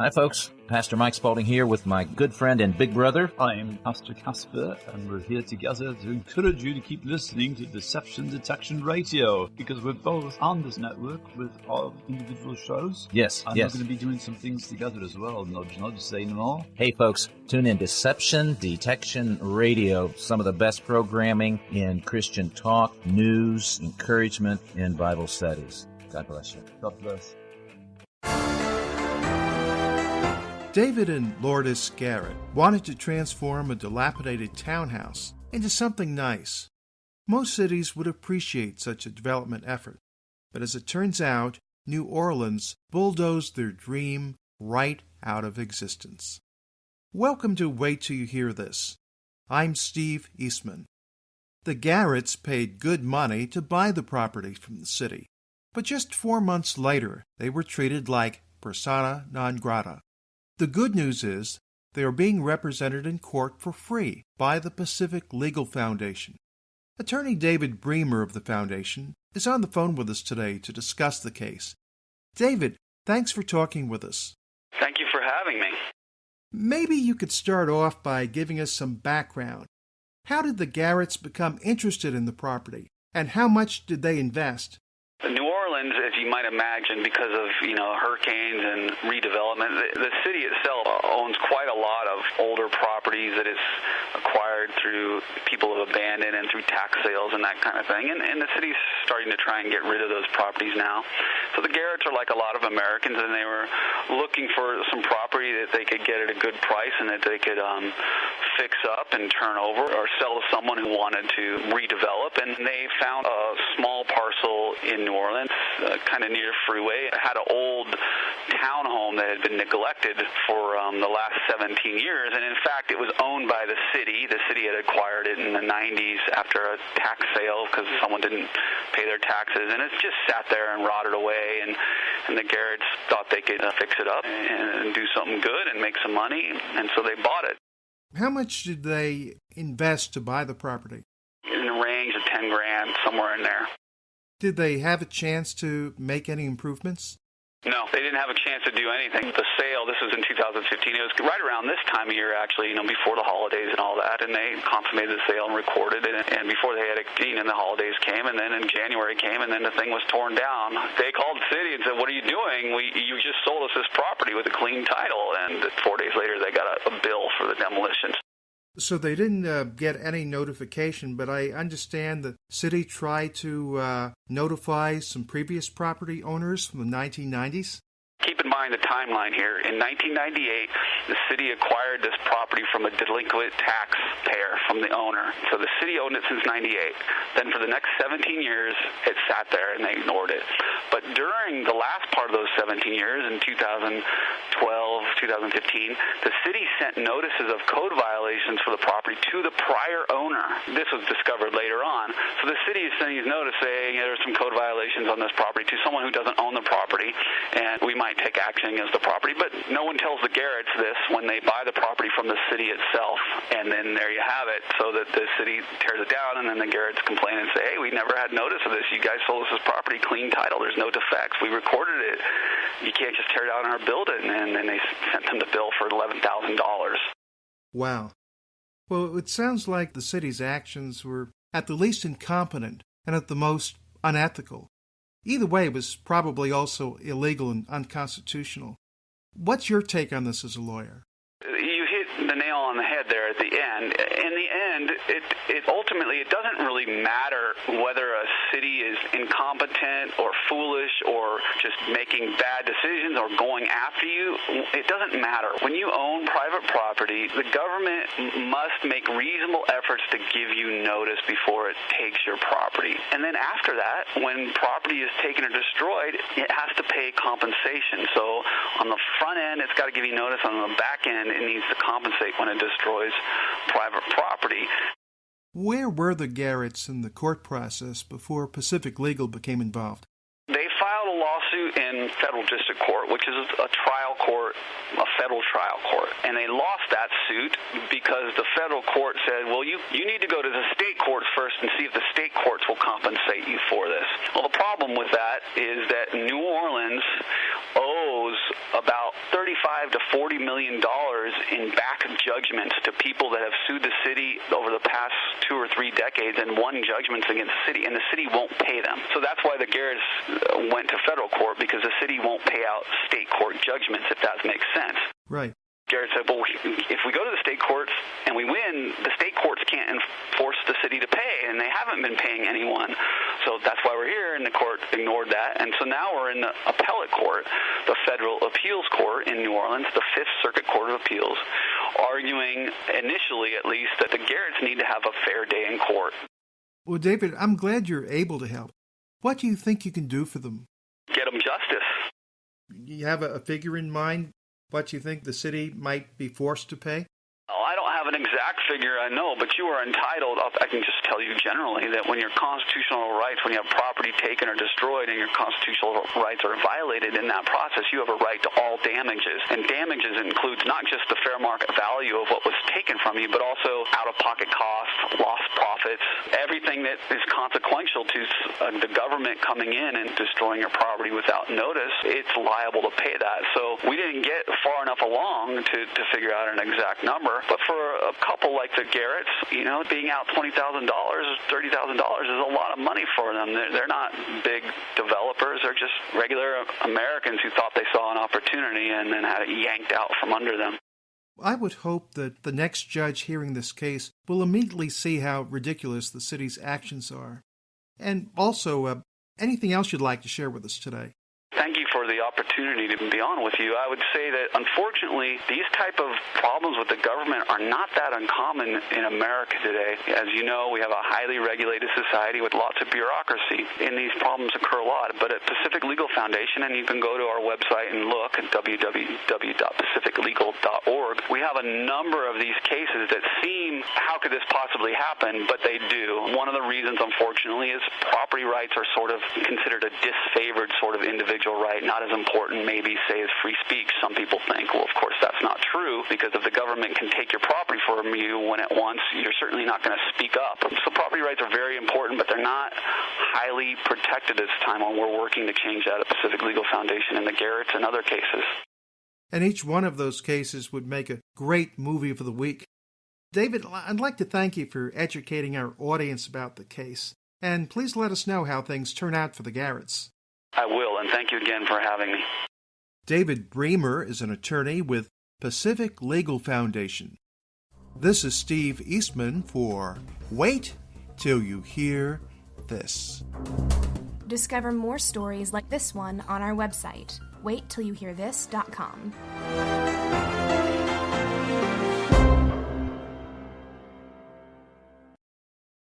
Hi, folks. Pastor Mike Spalding here with my good friend and big brother. I'm Pastor Casper, and we're here together to encourage you to keep listening to Deception Detection Radio, because we're both on this network with our individual shows. Yes, and yes. we're going to be doing some things together as well. Nudge, nudge, say no more. Hey, folks, tune in Deception Detection Radio. Some of the best programming in Christian talk, news, encouragement, and Bible studies. God bless you. God bless. David and Lourdes Garrett wanted to transform a dilapidated townhouse into something nice. Most cities would appreciate such a development effort, but as it turns out, New Orleans bulldozed their dream right out of existence. Welcome to Wait Till You Hear This. I'm Steve Eastman. The Garretts paid good money to buy the property from the city, but just 4 months later, they were treated like persona non grata. The good news is they are being represented in court for free by the Pacific Legal Foundation. Attorney David Breemer of the foundation is on the phone with us today to discuss the case. David, thanks for talking with us. Thank you for having me. Maybe you could start off by giving us some background. How did the Garretts become interested in the property, and how much did they invest? New Orleans, as you might imagine, because of hurricanes and redevelopment, the city itself owns quite a lot of older properties that it's acquired through people have abandoned and through tax sales and that kind of thing. And the city's starting to try and get rid of those properties now. So the Garretts are like a lot of Americans, and they were looking for some property that they could get at a good price and that they could fix up and turn over or sell to someone who wanted to redevelop. And they found a small parcel in New Orleans, kind of near freeway. It had an old townhome that had been neglected for the last 17 years, and in fact, it was owned by the city. The city had acquired it in the 90s after a tax sale because someone didn't pay their taxes, and it's just sat there and rotted away, and the Garretts thought they could fix it up and do something good and make some money, and so they bought it. How much did they invest to buy the property? In the range of $10,000, somewhere in there. Did they have a chance to make any improvements? No, they didn't have a chance to do anything. The sale, this was in 2015. It was right around this time of year, actually, before the holidays and all that, and they consummated the sale and recorded it. And before they had and the holidays came, and then in January came, and then the thing was torn down. They called the city and said, "What are you doing? You just sold us this property with a clean title." And 4 days later, they got a bill for the demolition. So they didn't get any notification, but I understand the city tried to notify some previous property owners from the 1990s? Keep in mind the timeline here. In 1998, the city acquired this property from a delinquent taxpayer, from the owner. So the city owned it since 98. Then for the next 17 years, it sat there and they ignored it. But during the last part of those 17 years, in 2012, 2015, the city sent notices of code violations for the property to the prior owner. This was discovered later on. So the city is sending these notices saying there's some code violations on this property to someone who doesn't own the property, and we might take action against the property. But no one tells the Garretts this when they buy the property from the city itself, and then there you have it, so that the city tears it down, and then the Garretts complain and say, "Hey, we never had notice of this. You guys sold us this property, clean title. There's no defects. We recorded it. You can't just tear down our building." And then they sent them the bill for $11,000. Wow. Well, it sounds like the city's actions were at the least incompetent and at the most unethical. Either way, it was probably also illegal and unconstitutional. What's your take on this as a lawyer? You hit the nail on the head there at the end. In the end, it ultimately, it doesn't really matter whether a city is incompetent or foolish or just making bad decisions or going after you. It doesn't matter. When you own private property, the government must make reasonable efforts to give you notice before it takes your property. And then after that, when property is taken or destroyed, it has to pay compensation. So on the front end, it's got to give you notice. On the back end, it needs to compensate when it destroys private property. Where were the Garretts in the court process before Pacific Legal became involved? They filed a lawsuit in federal district court, which is a trial court, a federal trial court. And they lost that suit because the federal court said, well, you need to go to the state courts first and see if the state courts will compensate you for this. Well, the problem with that is that New Orleans owes about 30% $35 to $40 million in back judgments to people that have sued the city over the past 2 or 3 decades and won judgments against the city, and the city won't pay them. So that's why the Garretts went to federal court, because the city won't pay out state court judgments, if that makes sense. Right. Garrett said, well, if we go to the state courts and we win, the state courts can't enforce the city to pay, and they haven't been paying anyone. So that's why we're here, and the court ignored that. And so now we're in the appellate court, the federal appeals court in New Orleans, the Fifth Circuit Court of Appeals, arguing, initially at least, that the Garretts need to have a fair day in court. Well, David, I'm glad you're able to help. What do you think you can do for them? Get them justice. You have a figure in mind? What you think the city might be forced to pay? Oh, I don't have an exact figure, I know, but you are entitled, I can just tell you generally, that when your constitutional rights, when you have property taken or destroyed and your constitutional rights are violated in that process, you have a right to all damages. And damages includes not just the fair market value of what was taken from you, but also out-of-pocket costs, lost profits, everything that is consequential to the government coming in and destroying your property without notice, it's liable to pay that. So we didn't get far enough along to figure out an exact number, but for a couple like the Garretts, being out $20,000, $30,000 is a lot of money for them. They're not big developers. They're just regular Americans who thought they saw an opportunity and then had it yanked out from under them. I would hope that the next judge hearing this case will immediately see how ridiculous the city's actions are. And also, anything else you'd like to share with us today? Thank you for the opportunity to be on with you. I would say that, unfortunately, these type of problems with the government are not that uncommon in America today. As you know, we have a highly regulated society with lots of bureaucracy, and these problems occur a lot. But at Pacific Legal Foundation, and you can go to our website and look at www.pacificlegal.org, we have a number of these cases that seem, how could this possibly happen? But they do. One of the reasons, unfortunately, is property rights are sort of considered a disfavored sort of individual right, not as important maybe, say, as free speech. Some people think, well, of course, that's not true, because if the government can take your property from you when it wants, you're certainly not going to speak up. So property rights are very important, but they're not highly protected at this time, when we're working to change that at Pacific Legal Foundation and the Garretts and other cases. And each one of those cases would make a great movie for the week. David, I'd like to thank you for educating our audience about the case, and please let us know how things turn out for the Garretts. I will, and thank you again for having me. David Breemer is an attorney with Pacific Legal Foundation. This is Steve Eastman for Wait Till You Hear This. Discover more stories like this one on our website, waittillyouhearthis.com.